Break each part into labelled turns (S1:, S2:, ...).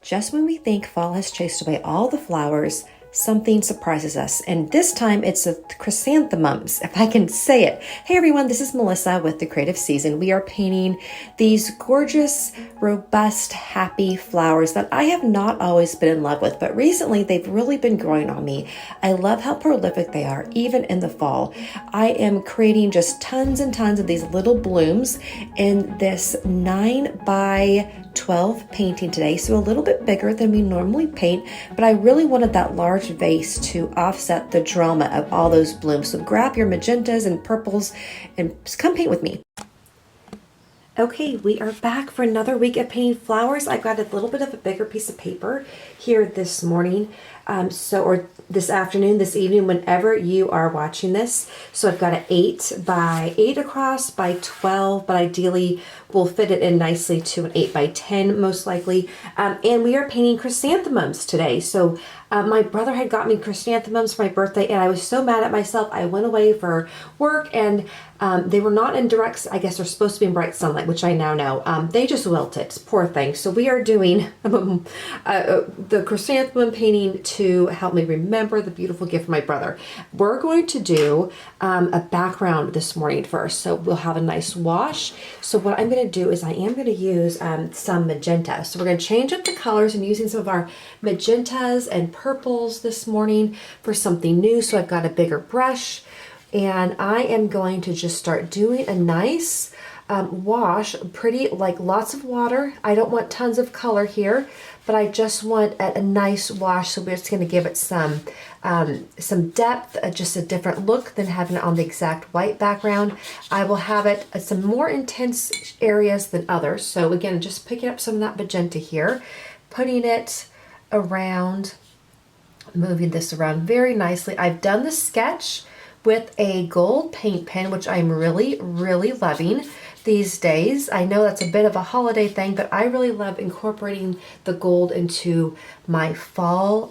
S1: Just when we think fall has chased away all the flowers, something surprises us. And this time it's the chrysanthemums, if I can say it. Hey everyone, this is Melissa with The Creative Season. We are painting these gorgeous, robust, happy flowers that I have not always been in love with, but recently they've really been growing on me. I love how prolific they are, even in the fall. I am creating just tons and tons of these little blooms in this 9 by 12 painting today, so a little bit bigger than we normally paint, but I really wanted that large vase to offset the drama of all those blooms. So grab your magentas and purples and come paint with me. Okay, we are back for another week of painting flowers. I've got a little bit of a bigger piece of paper here this morning, or this afternoon, this evening, whenever you are watching this. So I've got an 8 by 8 across by 12, but ideally we'll fit it in nicely to an 8 by 10 most likely. And we are painting chrysanthemums today. So my brother had got me chrysanthemums for my birthday, and I was so mad at myself. I went away for work, and they were not in direct, I guess they're supposed to be in bright sunlight, which I now know. They just wilted, poor thing. So we are doing the chrysanthemum painting to help me remember the beautiful gift from my brother. We're going to do a background this morning first. So we'll have a nice wash. So what I'm going to do is I am going to use some magenta. So we're going to change up the colors and using some of our magentas and purples this morning for something new. So I've got a bigger brush, and I am going to just start doing a nice wash, pretty, like lots of water. I don't want tons of color here, but I just want a nice wash. So we're just going to give it some depth, just a different look than having it on the exact white background. I will have it some more intense areas than others. So again, just picking up some of that magenta here, putting it around, moving this around very nicely. I've done the sketch with a gold paint pen, which I'm really, really loving these days. I know that's a bit of a holiday thing, but I really love incorporating the gold into my fall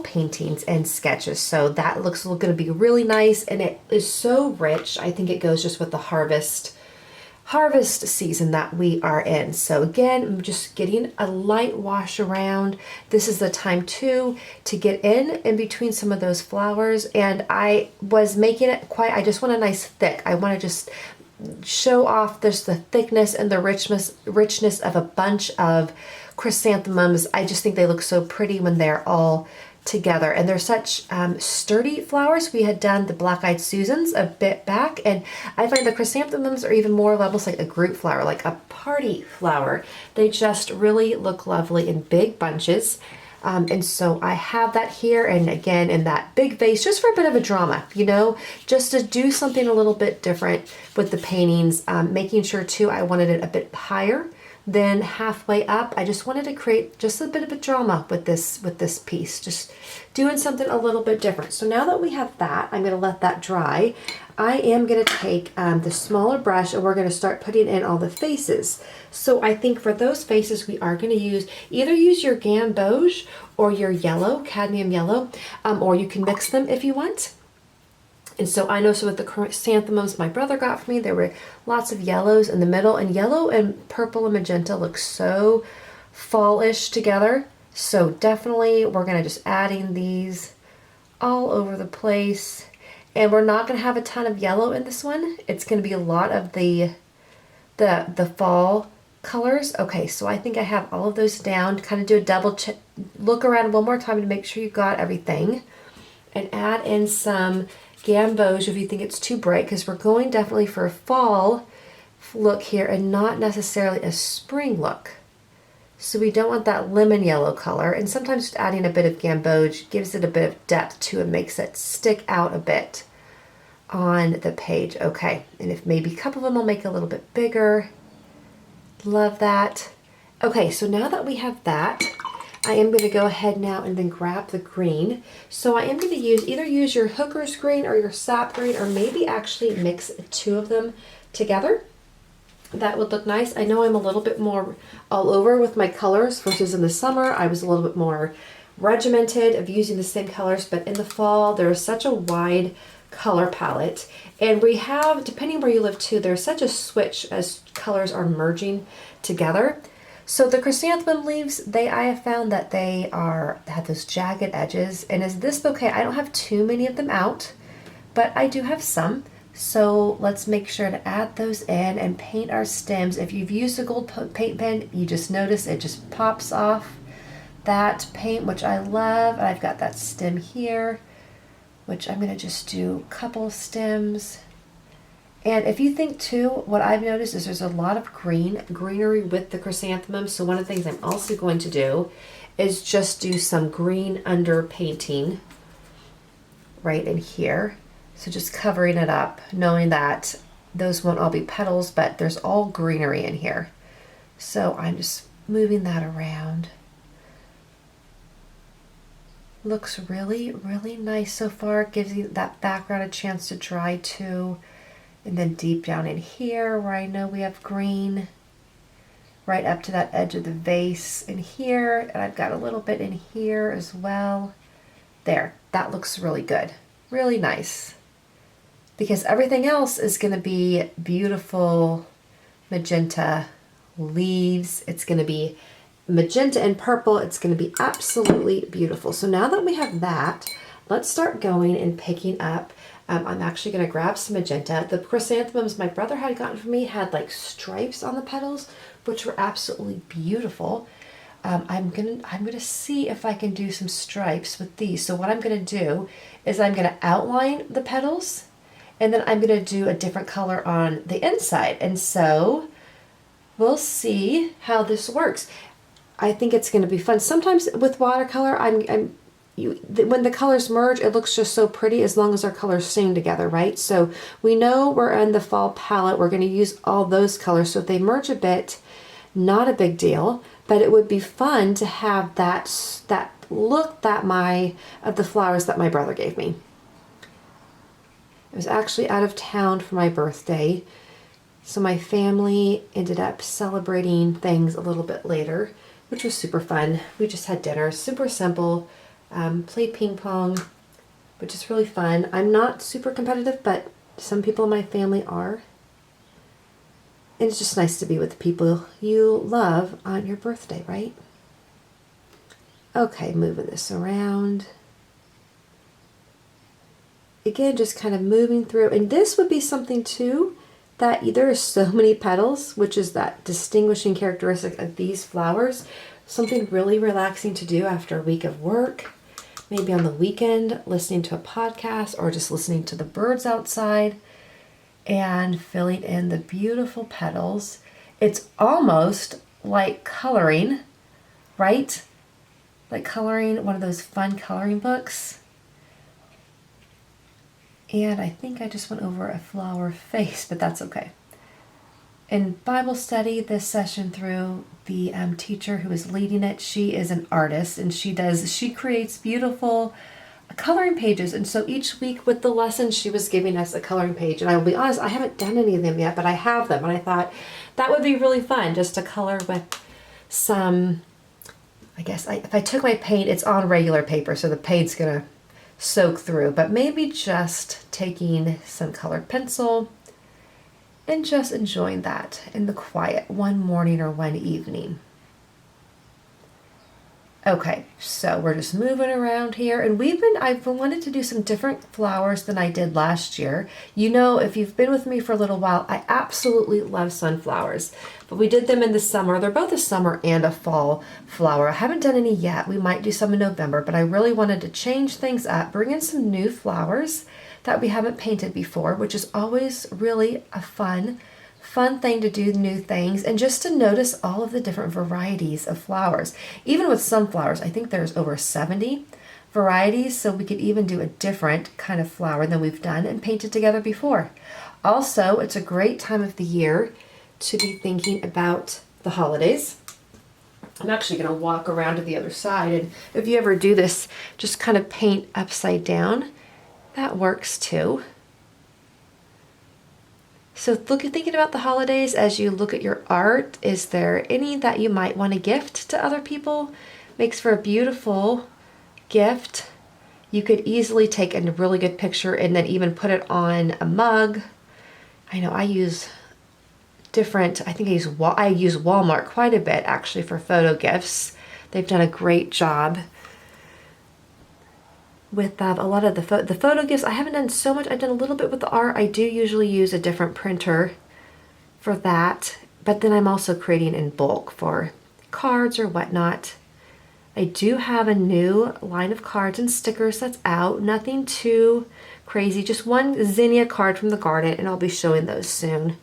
S1: paintings and sketches. So that looks going to be really nice, and it is so rich. I think it goes just with the harvest season that we are in. So again, I'm just getting a light wash around. This is the time too to get in between some of those flowers, and I was making it I just want a nice thick. I want to just show off the thickness and the richness of a bunch of chrysanthemums. I just think they look so pretty when they're all together, and they're such sturdy flowers. We had done the black-eyed Susans a bit back, and I find the chrysanthemums are even more almost like a group flower, like a party flower. They just really look lovely in big bunches. And so I have that here, and again in that big vase, just for a bit of a drama, you know, just to do something a little bit different with the paintings, making sure too I wanted it a bit higher than halfway up. I just wanted to create just a bit of a drama with this piece, just doing something a little bit different. So now that we have that, I'm going to let that dry. I am going to take the smaller brush, and we're going to start putting in all the faces. So I think for those faces, we are going to either use your gamboge or your yellow, cadmium yellow, or you can mix them if you want. And so I know, so with the chrysanthemums my brother got for me, there were lots of yellows in the middle, and yellow and purple and magenta look so fall-ish together. So definitely we're going to just adding these all over the place. And we're not going to have a ton of yellow in this one. It's going to be a lot of the fall colors. Okay, so I think I have all of those down. Kind of do a double check, look around one more time to make sure you got everything. And add in some gamboge if you think it's too bright, because we're going definitely for a fall look here and not necessarily a spring look. So we don't want that lemon yellow color, and sometimes just adding a bit of gamboge gives it a bit of depth to it, makes it stick out a bit on the page. Okay, and if maybe a couple of them will make it a little bit bigger. Love that. Okay, so now that we have that, I am going to go ahead now and then grab the green. So I am going to either use your Hooker's green or your sap green, or maybe actually mix two of them together. That would look nice. I know I'm a little bit more all over with my colors versus in the summer. I was a little bit more regimented of using the same colors, but in the fall there is such a wide color palette, and we have, depending where you live too, there's such a switch as colors are merging together. So the chrysanthemum leaves, I have found that they have those jagged edges. And as this bouquet, I don't have too many of them out, but I do have some. So let's make sure to add those in and paint our stems. If you've used a gold paint pen, you just notice it just pops off that paint, which I love. And I've got that stem here, which I'm gonna just do a couple stems. And if you think too, what I've noticed is there's a lot of greenery with the chrysanthemums. So one of the things I'm also going to do is just do some green under painting right in here. So just covering it up, knowing that those won't all be petals, but there's all greenery in here. So I'm just moving that around. Looks really, really nice so far. Gives you that background a chance to dry too. And then deep down in here where I know we have green, right up to that edge of the vase in here. And I've got a little bit in here as well. There, that looks really good. Really nice. Because everything else is going to be beautiful magenta leaves. It's going to be magenta and purple. It's going to be absolutely beautiful. So now that we have that, let's start going and picking up. I'm actually going to grab some magenta. The chrysanthemums my brother had gotten for me had like stripes on the petals, which were absolutely beautiful. I'm gonna see if I can do some stripes with these. So what I'm gonna do is I'm gonna outline the petals, and then I'm gonna do a different color on the inside. And so we'll see how this works. I think it's gonna be fun. Sometimes with watercolor, when the colors merge, it looks just so pretty as long as our colors sing together, right? So we know we're in the fall palette. We're going to use all those colors. So if they merge a bit, not a big deal, but it would be fun to have that look of the flowers that my brother gave me. I was actually out of town for my birthday, so my family ended up celebrating things a little bit later, which was super fun. We just had dinner, super simple. Played ping pong, which is really fun. I'm not super competitive, but some people in my family are. And it's just nice to be with the people you love on your birthday, right? Okay, moving this around. Again, just kind of moving through. And this would be something too, that there are so many petals, which is that distinguishing characteristic of these flowers. Something really relaxing to do after a week of work. Maybe on the weekend, listening to a podcast or just listening to the birds outside and filling in the beautiful petals. It's almost like coloring, right? Like coloring one of those fun coloring books. And I think I just went over a flower face, but that's okay. In Bible study this session through, the teacher who is leading it, she is an artist and she creates beautiful coloring pages. And so each week with the lesson, she was giving us a coloring page. And I will be honest, I haven't done any of them yet, but I have them. And I thought that would be really fun just to color with some, if I took my paint, it's on regular paper, so the paint's gonna soak through, but maybe just taking some colored pencil and just enjoying that in the quiet one morning or one evening. Okay, so we're just moving around here, and I've wanted to do some different flowers than I did last year. You know, if you've been with me for a little while, I absolutely love sunflowers, but we did them in the summer. They're both a summer and a fall flower. I haven't done any yet. We might do some in November, but I really wanted to change things up, bring in some new flowers that we haven't painted before, which is always really a fun thing to do, new things, and just to notice all of the different varieties of flowers. Even with sunflowers, I think there's over 70 varieties, so we could even do a different kind of flower than we've done and painted together before. Also, it's a great time of the year to be thinking about the holidays. I'm actually going to walk around to the other side, and if you ever do this, just kind of paint upside down. That works too. So thinking about the holidays as you look at your art, is there any that you might want to gift to other people? Makes for a beautiful gift. You could easily take a really good picture and then even put it on a mug. I know I use different, I think I use Walmart quite a bit actually for photo gifts. They've done a great job with a lot of the photo gifts. I haven't done so much. I've done a little bit with the art. I do usually use a different printer for that, but then I'm also creating in bulk for cards or whatnot. I do have a new line of cards and stickers that's out. Nothing too crazy, just one zinnia card from the garden, and I'll be showing those soon.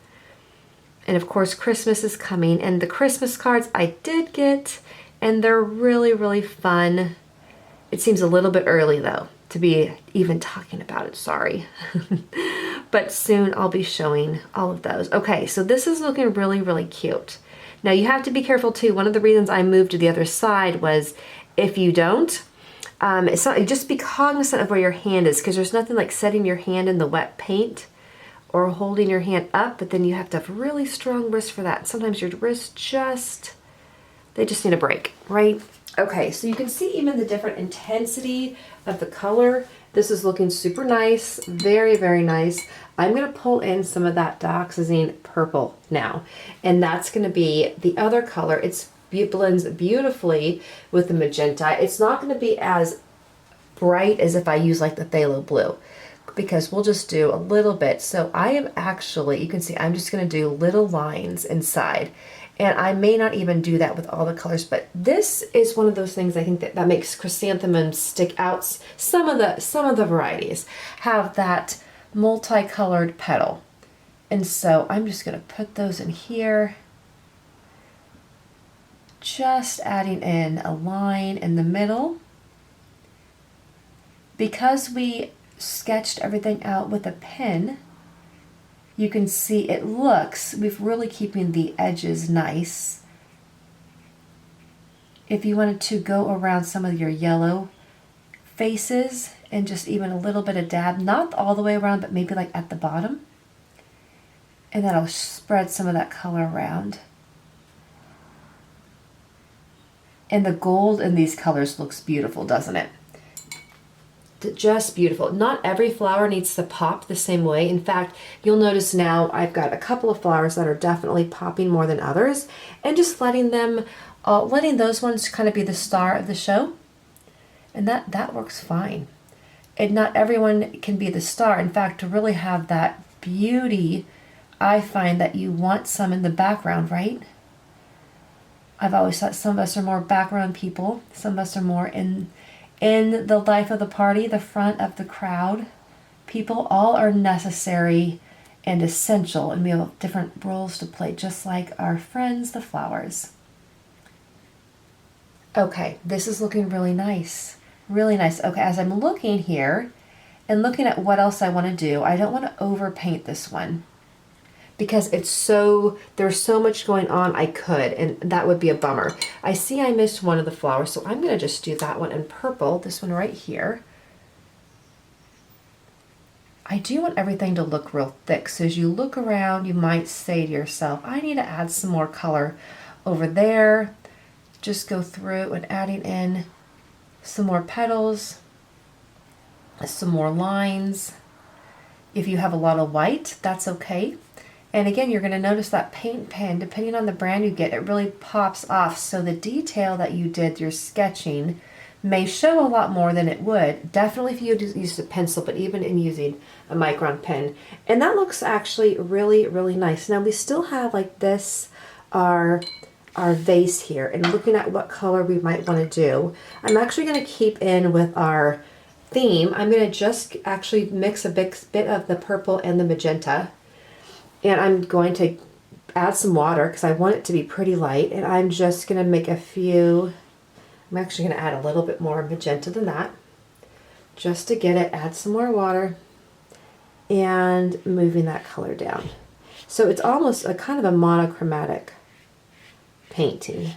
S1: And of course, Christmas is coming, and the Christmas cards I did get, and they're really, really fun. It seems a little bit early though to be even talking about it, sorry. But soon I'll be showing all of those. Okay, so this is looking really, really cute. Now you have to be careful too. One of the reasons I moved to the other side was if you don't, it's not, just be cognizant of where your hand is, because there's nothing like setting your hand in the wet paint or holding your hand up, but then you have to have really strong wrists for that. Sometimes your wrists they just need a break, right? Okay, so you can see even the different intensity of the color. This is looking super nice, very, very nice. I'm gonna pull in some of that dioxazine purple now, and that's gonna be the other color. It blends beautifully with the magenta. It's not gonna be as bright as if I use like the phthalo blue, because we'll just do a little bit. So I am actually, you can see I'm just gonna do little lines inside. And I may not even do that with all the colors, but this is one of those things I think that makes chrysanthemums stick out. Some of the varieties have that multicolored petal. And so I'm just gonna put those in here. Just adding in a line in the middle. Because we sketched everything out with a pen, you can see we're really keeping the edges nice. If you wanted to go around some of your yellow faces and just even a little bit of dab, not all the way around, but maybe like at the bottom. And that'll spread some of that color around. And the gold in these colors looks beautiful, doesn't it? Just beautiful. Not every flower needs to pop the same way. In fact, you'll notice now I've got a couple of flowers that are definitely popping more than others, and just letting those ones kind of be the star of the show. And that works fine. And not everyone can be the star. In fact, to really have that beauty, I find that you want some in the background, right? I've always thought some of us are more background people. Some of us are more in the life of the party, the front of the crowd. People all are necessary and essential, and we have different roles to play, just like our friends, the flowers. Okay, this is looking really nice. Really nice. Okay, as I'm looking here and looking at what else I want to do, I don't want to overpaint this one, because there's so much going on. I could, and that would be a bummer. I see I missed one of the flowers, so I'm gonna just do that one in purple, this one right here. I do want everything to look real thick, so as you look around, you might say to yourself, I need to add some more color over there. Just go through and adding in some more petals, some more lines. If you have a lot of white, that's okay. And again, you're going to notice that paint pen, depending on the brand you get, it really pops off. So the detail that you did, your sketching, may show a lot more than it would. Definitely if you used a pencil, but even in using a micron pen. And that looks actually really, really nice. Now we still have like this, our vase here, and looking at what color we might want to do. I'm actually going to keep in with our theme. I'm going to just actually mix a bit of the purple and the magenta. And I'm going to add some water because I want it to be pretty light. And I'm just going to make I'm actually going to add a little bit more magenta than that. Just to get it, add some more water. And moving that color down. So it's almost a kind of a monochromatic painting.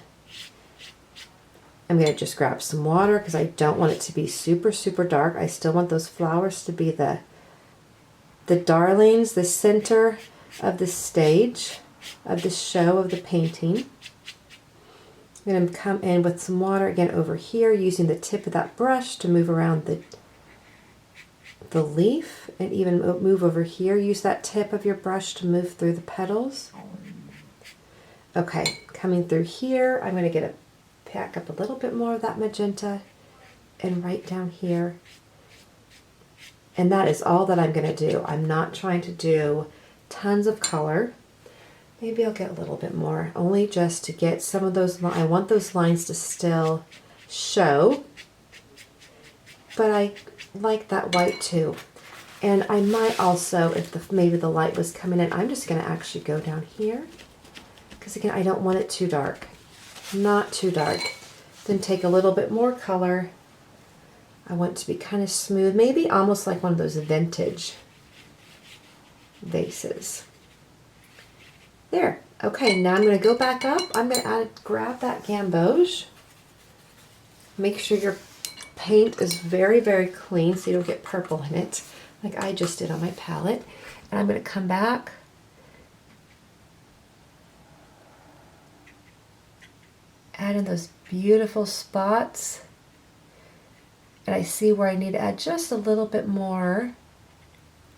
S1: I'm going to just grab some water because I don't want it to be super, super dark. I still want those flowers to be the darlings, the center of the stage, of the show, of the painting. I'm going to come in with some water again over here, using the tip of that brush to move around the leaf, and even move over here. Use that tip of your brush to move through the petals. Okay, coming through here, I'm going to pack up a little bit more of that magenta and right down here. And that is all that I'm going to do. I'm not trying to do tons of color. Maybe I'll get a little bit more, only just to get some of those, I want those lines to still show, but I like that white too. And I might also, if maybe the light was coming in, I'm just going to actually go down here, because again, I don't want it too dark, not too dark. Then take a little bit more color. I want it to be kind of smooth, maybe almost like one of those vintage vases. There. Okay, now I'm going to go back up. I'm going to grab that gamboge. Make sure your paint is very, very clean so you don't get purple in it, like I just did on my palette. And I'm going to come back. Add in those beautiful spots. And I see where I need to add just a little bit more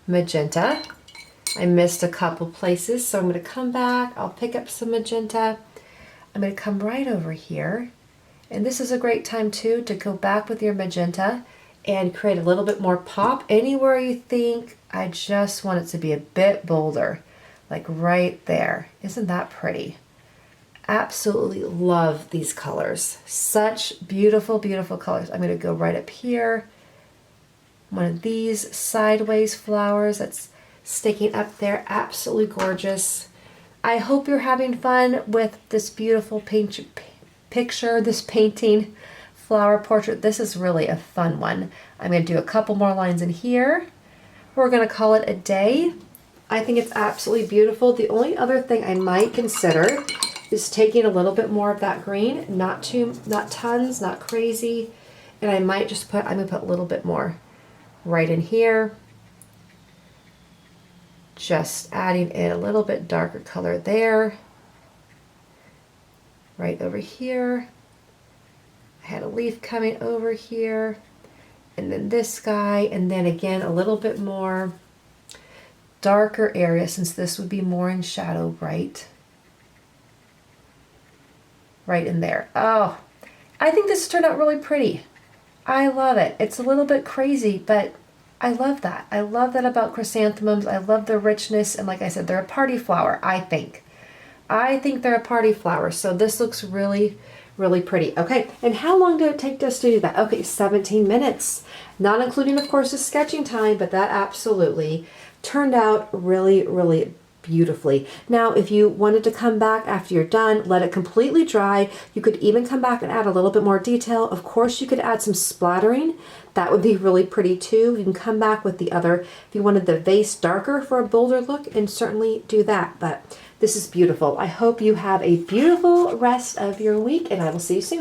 S1: magenta. I missed a couple places, so I'm going to come back. I'll pick up some magenta. I'm going to come right over here. And this is a great time too to go back with your magenta and create a little bit more pop anywhere you think I just want it to be a bit bolder, like right there. Isn't that pretty? Absolutely love these colors. Such beautiful, beautiful colors. I'm going to go right up here. One of these sideways flowers that's sticking up there. Absolutely gorgeous. I hope you're having fun with this beautiful picture, this painting, flower portrait. This is really a fun one. I'm going to do a couple more lines in here. We're going to call it a day. I think it's absolutely beautiful. The only other thing I might consider is taking a little bit more of that green, not tons, not crazy. And I might just I'm going to put a little bit more right in here. Just adding in a little bit darker color there. Right over here. I had a leaf coming over here. And then this guy, and then again a little bit more darker area, since this would be more in shadow, right in there. Oh, I think this turned out really pretty. I love it. It's a little bit crazy, but I love that. I love that about chrysanthemums. I love the richness, and like I said, they're a party flower, I think. I think they're a party flower, so this looks really, really pretty. Okay, and how long did it take us to do that? Okay, 17 minutes. Not including, of course, the sketching time, but that absolutely turned out really, really beautifully. Now, if you wanted to come back after you're done, let it completely dry. You could even come back and add a little bit more detail. Of course, you could add some splattering. That would be really pretty too. You can come back with the other, if you wanted the vase darker for a bolder look, and certainly do that. But this is beautiful. I hope you have a beautiful rest of your week, and I will see you soon.